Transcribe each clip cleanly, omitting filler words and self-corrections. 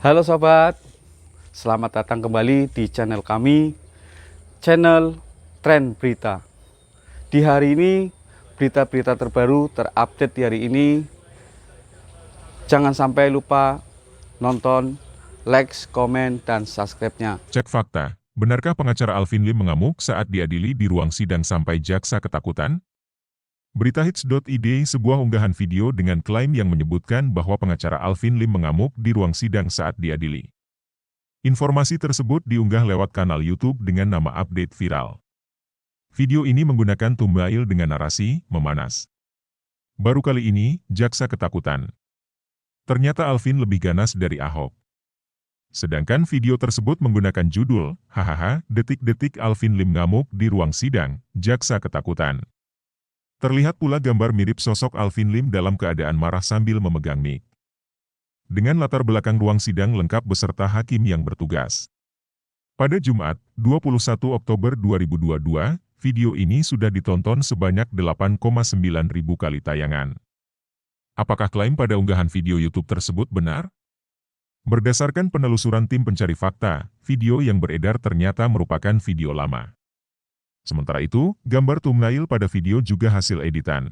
Halo sobat, selamat datang kembali di channel kami, channel Tren Berita. Di hari ini, berita-berita terbaru terupdate di hari ini. Jangan sampai lupa nonton, like, komen, dan subscribe-nya. Cek fakta, benarkah pengacara Alvin Lim mengamuk saat diadili di ruang sidang sampai jaksa ketakutan? Beritahits.id sebuah unggahan video dengan klaim yang menyebutkan bahwa pengacara Alvin Lim mengamuk di ruang sidang saat diadili. Informasi tersebut diunggah lewat kanal YouTube dengan nama update viral. Video ini menggunakan thumbnail dengan narasi, memanas. Baru kali ini, jaksa ketakutan. Ternyata Alvin lebih ganas dari Ahok. Sedangkan video tersebut menggunakan judul, hahaha, detik-detik Alvin Lim ngamuk di ruang sidang, jaksa ketakutan. Terlihat pula gambar mirip sosok Alvin Lim dalam keadaan marah sambil memegang mic. Dengan latar belakang ruang sidang lengkap beserta hakim yang bertugas. Pada Jumat, 21 Oktober 2022, video ini sudah ditonton sebanyak 8,9 ribu kali tayangan. Apakah klaim pada unggahan video YouTube tersebut benar? Berdasarkan penelusuran tim pencari fakta, video yang beredar ternyata merupakan video lama. Sementara itu, gambar thumbnail pada video juga hasil editan.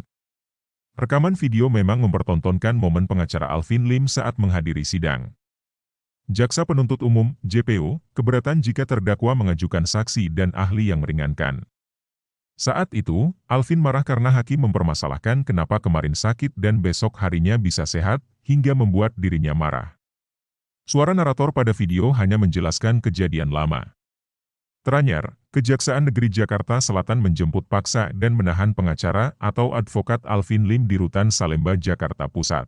Rekaman video memang mempertontonkan momen pengacara Alvin Lim saat menghadiri sidang. Jaksa Penuntut Umum, JPO, keberatan jika terdakwa mengajukan saksi dan ahli yang meringankan. Saat itu, Alvin marah karena hakim mempermasalahkan kenapa kemarin sakit dan besok harinya bisa sehat, hingga membuat dirinya marah. Suara narator pada video hanya menjelaskan kejadian lama. Teranyar, Kejaksaan Negeri Jakarta Selatan menjemput paksa dan menahan pengacara atau advokat Alvin Lim di Rutan Salemba, Jakarta Pusat.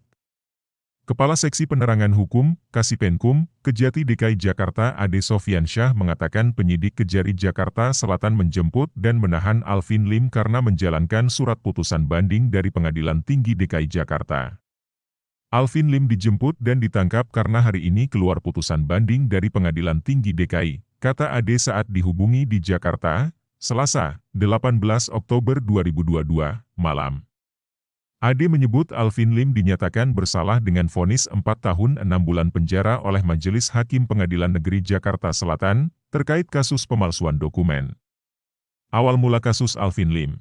Kepala Seksi Penerangan Hukum, Kasipenkum, Kejati DKI Jakarta Ade Sofyansyah mengatakan penyidik Kejari Jakarta Selatan menjemput dan menahan Alvin Lim karena menjalankan surat putusan banding dari Pengadilan Tinggi DKI Jakarta. Alvin Lim dijemput dan ditangkap karena hari ini keluar putusan banding dari Pengadilan Tinggi DKI, kata Ade saat dihubungi di Jakarta, Selasa, 18 Oktober 2022, malam. Ade menyebut Alvin Lim dinyatakan bersalah dengan vonis 4 tahun 6 bulan penjara oleh Majelis Hakim Pengadilan Negeri Jakarta Selatan, terkait kasus pemalsuan dokumen. Awal mula kasus Alvin Lim.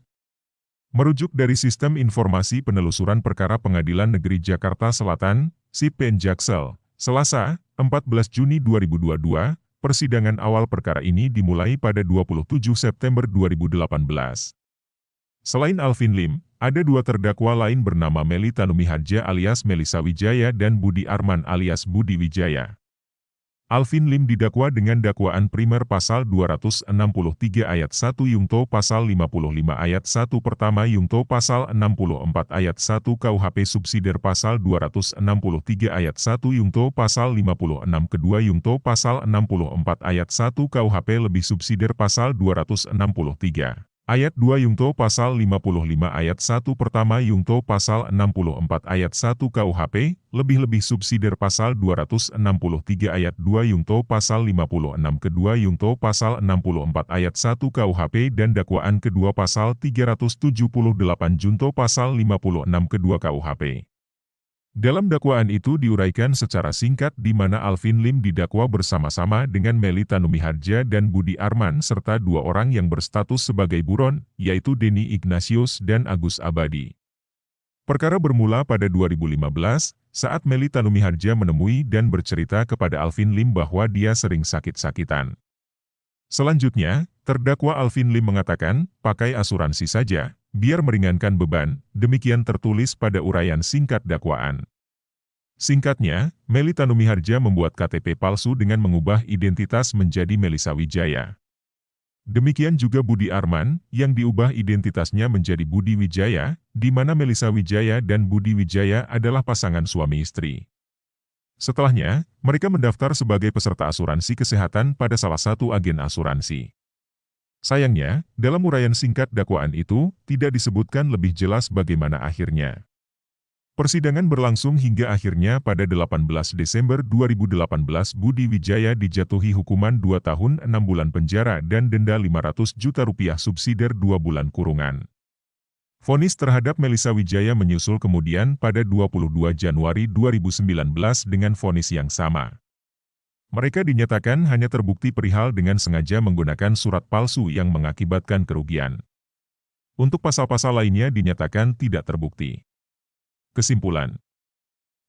Merujuk dari Sistem Informasi Penelusuran Perkara Pengadilan Negeri Jakarta Selatan, SIPEN Jaksel, Selasa, 14 Juni 2022, persidangan awal perkara ini dimulai pada 27 September 2018. Selain Alvin Lim, ada dua terdakwa lain bernama Meli Tanumi Hadja alias Melisa Wijaya dan Budi Arman alias Budi Wijaya. Alvin Lim didakwa dengan dakwaan primer pasal 263 ayat 1 Yungto pasal 55 ayat 1 pertama Yungto pasal 64 ayat 1 KUHP subsidiar pasal 263 ayat 1 Yungto pasal 56 kedua Yungto pasal 64 ayat 1 KUHP lebih subsidiar pasal 263 ayat 2 Yungto pasal 55 ayat 1 pertama Yungto pasal 64 ayat 1 KUHP, lebih-lebih subsidiar pasal 263 ayat 2 Yungto pasal 56 kedua Yungto pasal 64 ayat 1 KUHP dan dakwaan kedua pasal 378 Junto pasal 56 kedua KUHP. Dalam dakwaan itu diuraikan secara singkat di mana Alvin Lim didakwa bersama-sama dengan Meli Tanumi Hadja dan Budi Arman serta dua orang yang berstatus sebagai buron, yaitu Denny Ignatius dan Agus Abadi. Perkara bermula pada 2015, saat Meli Tanumi Hadja menemui dan bercerita kepada Alvin Lim bahwa dia sering sakit-sakitan. Selanjutnya, terdakwa Alvin Lim mengatakan, pakai asuransi saja, biar meringankan beban, demikian tertulis pada uraian singkat dakwaan. Singkatnya, Meli Tanumi Hadja membuat KTP palsu dengan mengubah identitas menjadi Melisa Wijaya. Demikian juga Budi Arman, yang diubah identitasnya menjadi Budi Wijaya, di mana Melisa Wijaya dan Budi Wijaya adalah pasangan suami istri. Setelahnya, mereka mendaftar sebagai peserta asuransi kesehatan pada salah satu agen asuransi. Sayangnya, dalam uraian singkat dakwaan itu, tidak disebutkan lebih jelas bagaimana akhirnya. Persidangan berlangsung hingga akhirnya pada 18 Desember 2018 Budi Wijaya dijatuhi hukuman 2 tahun 6 bulan penjara dan denda 500 juta rupiah subsidiar 2 bulan kurungan. Vonis terhadap Melisa Wijaya menyusul kemudian pada 22 Januari 2019 dengan vonis yang sama. Mereka dinyatakan hanya terbukti perihal dengan sengaja menggunakan surat palsu yang mengakibatkan kerugian. Untuk pasal-pasal lainnya dinyatakan tidak terbukti. Kesimpulan: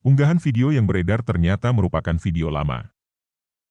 unggahan video yang beredar ternyata merupakan video lama.